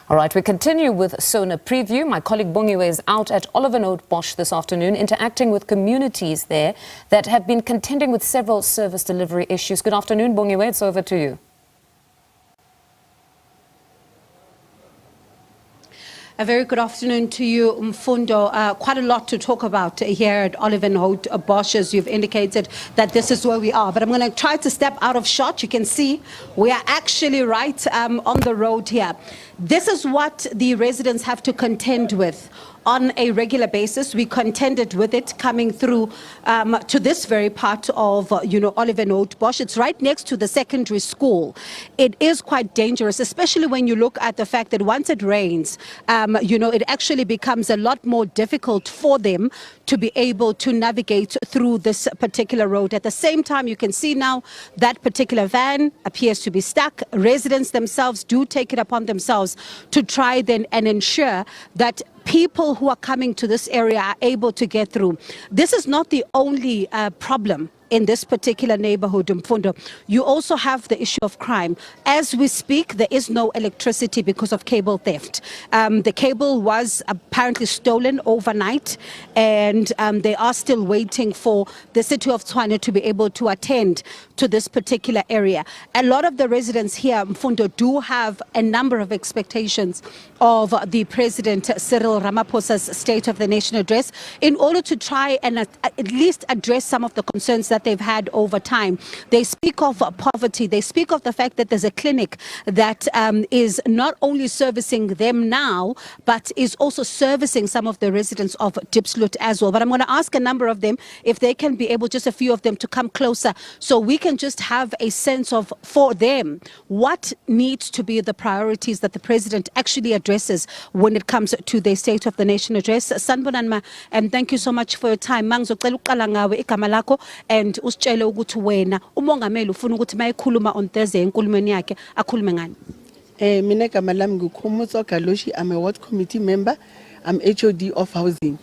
All right, we continue with Sona Preview. My colleague Bongiwe is out at Olievenhoutbosch this afternoon, interacting with communities there that have been contending with several service delivery issues. Good afternoon, Bongiwe. It's over to you. A very good afternoon to you, Mfundo. Quite a lot to talk about here at Olievenhoutbosch, as you've indicated that this is where we are. But I'm going to try to step out of shot. You can see we are actually right on the road here. This is what the residents have to contend with on a regular basis. We contended with it coming through to this very part of, Olievenhoutbosch. It's right next to the secondary school. It is quite dangerous, especially when you look at the fact that once it rains, it actually becomes a lot more difficult for them to be able to navigate through this particular road. At the same time, you can see now that particular van appears to be stuck. Residents themselves do take it upon themselves to try then and ensure that people who are coming to this area are able to get through. This is not the only problem in this particular neighborhood, Mfundo. You also have the issue of crime. As we speak, there is no electricity because of cable theft. The cable was apparently stolen overnight, and they are still waiting for the city of Zwane to be able to attend to this particular area. A lot of the residents here, Mfundo, do have a number of expectations of the President Cyril Ramaphosa's State of the Nation address in order to try and at least address some of the concerns that they've had over time. They speak of poverty. They speak of the fact that there's a clinic that is not only servicing them now, but is also servicing some of the residents of Diepsloot as well. But I'm going to ask a number of them if they can be able, just a few of them, to come closer so we can just have a sense of, for them, what needs to be the priorities that the President actually addresses when it comes to the State of the Nation address. Sanbonani, and thank you so much for your time. And usitshele ukuthi wena umongameli ufuna ukuthi mayikhuluma on Thursday enkulumeni yakhe akhulume ngani. Mina igama lami nguKhumutso Galoshi. I'm a ward committee member. I'm HOD of housing.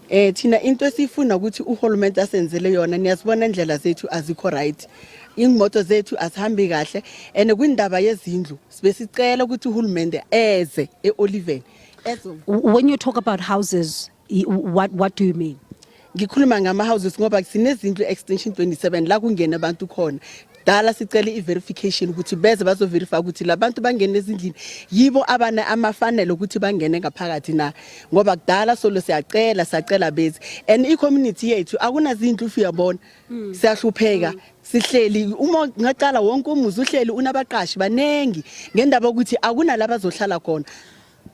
Thina into esifuna ukuthi uhulumeni asenzele yona, niyazibona indlela zethu azikho right. Imoto zethu asihambi kahle, and kwindaba yezindlu sibesicela ukuthi uhulumeni eze eOliven. When you talk about houses, what do you mean? Ngikhuluma ngama houses ngoba sinezindlu extension 27 la kungena abantu khona. Dala sicela i-verification ukuthi beze bazo verify ukuthi labantu bangena ezindlini yibo abana amafanele ukuthi bangene ngaphakathi na, ngoba kudala solo siyacela beze, and i-community yethu akunazindlu uyabona. Siyahlupheka, sihleli uma ngaqala wonke umuzi uhleli unabaqashi banengi ngendaba ukuthi akuna la bazohlala khona.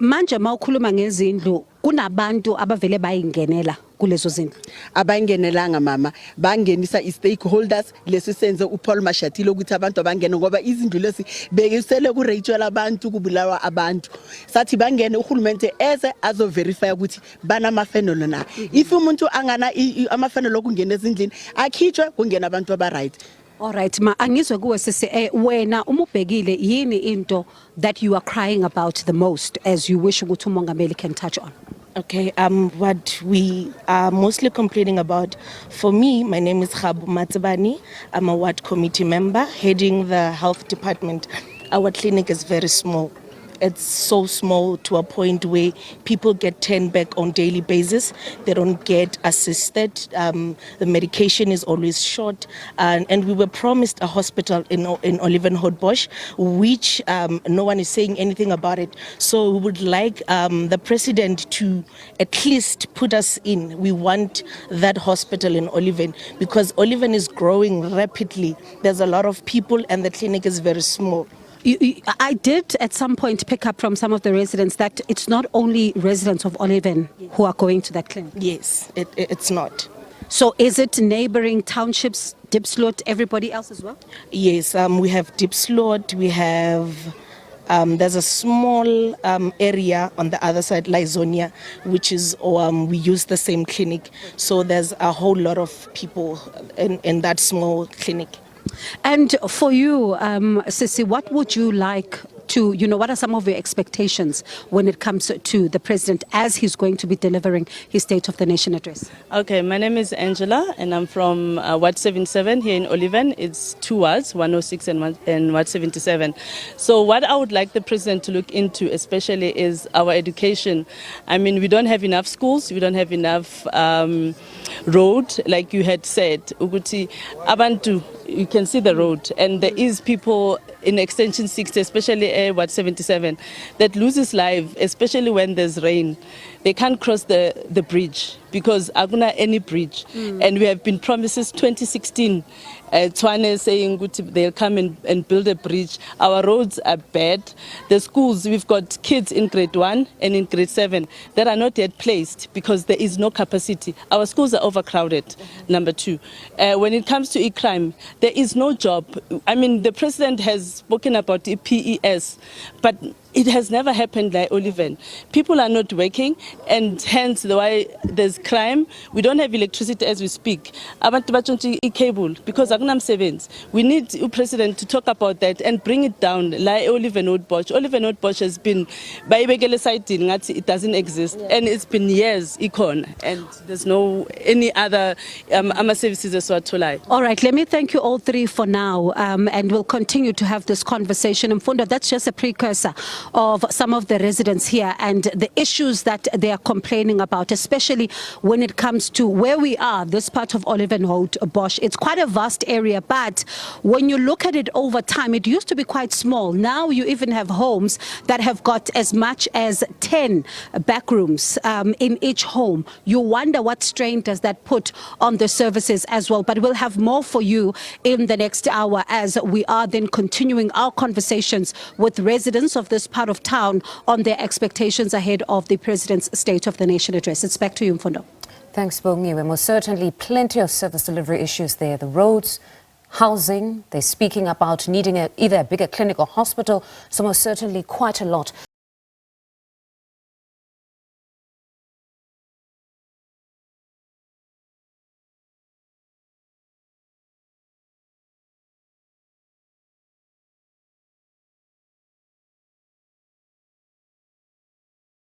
Manje mawukhuluma ngezindlu, kunabantu abavele bayingenela kulezo zindlu? Abangenelanga mama, bangenisa i-stakeholders leso senze uPaul Mashatile ukuthi abantu abangene ngoba izindlu lesi bekisele ku ritual abantu kubulawa abantu. Sathi bangene uhulumende eze azo verify ukuthi banamafenolo na. If umuntu angana amafenolo okungena ezindlini akhitshwe kungena abantu aba right. All right, ma angizwe kuwe sisi, wena umubhekile yini into that you are crying about the most as you wish ukuthi umongameli can touch on? Okay, what we are mostly complaining about, for me, my name is Khabu Matsabani. I'm a ward committee member heading the health department. Our clinic is very small. It's so small to a point where people get turned back on daily basis. They don't get assisted. The medication is always short. And we were promised a hospital in Olievenhoutbosch, which no one is saying anything about it. So we would like the president to at least put us in. We want that hospital in Oliven because Oliven is growing rapidly. There's a lot of people and the clinic is very small. I did at some point pick up from some of the residents that it's not only residents of Oliven who are going to that clinic. Yes, it's not. So is it neighboring townships, Diepsloot, everybody else as well? Yes, we have Diepsloot, we have, there's a small area on the other side, Lizonia, which is, we use the same clinic. So there's a whole lot of people in that small clinic. And for you, Sisi, what would you like to, what are some of your expectations when it comes to the president as he's going to be delivering his State of the Nation address? Okay, my name is Angela, and I'm from Ward 77 here in Oliven. It's 2 wards, 106 and Ward 77. So what I would like the president to look into especially is our education. I mean, we don't have enough schools, we don't have enough road, like you had said. Uguti, Abantu, you can see the road, and there is people in Extension 60, especially Ward 77, that loses life, especially when there's rain. They can't cross the bridge because Aguna any bridge. And we have been promises 2016, Zwane saying they'll come and build a bridge. Our roads are bad. The schools, we've got kids in grade 1 and in grade 7 that are not yet placed because there is no capacity. Our schools are overcrowded, number 2. When it comes to e-crime, there is no job. I mean, the president has spoken about the PES, but it has never happened like Oliven. People are not working, and hence the why there's crime. We don't have electricity as we speak. Abantu batshontshe e-cable because akunamsebenzi. We need the president to talk about that and bring it down like Olievenhoutbosch. Olievenhoutbosch has been bayibekele siding ngathi it doesn't exist, and it's been years econ, and there's no any other services esiwatholai. All right, let me thank you all three for now, and we'll continue to have this conversation. Mfundo, that's just a precursor of some of the residents here and the issues that they are complaining about, especially when it comes to where we are, this part of Olievenhoutbosch. It's quite a vast area, but when you look at it over time, it used to be quite small. Now you even have homes that have got as much as 10 back rooms in each home. You wonder what strain does that put on the services as well. But we'll have more for you in the next hour as we are then continuing our conversations with residents of this part of town on their expectations ahead of the President's State of the Nation address. It's back to you, Mfundo. Thanks, Bongiwe. Most certainly plenty of service delivery issues there. The roads, housing, they're speaking about needing either a bigger clinic or hospital, so most certainly quite a lot.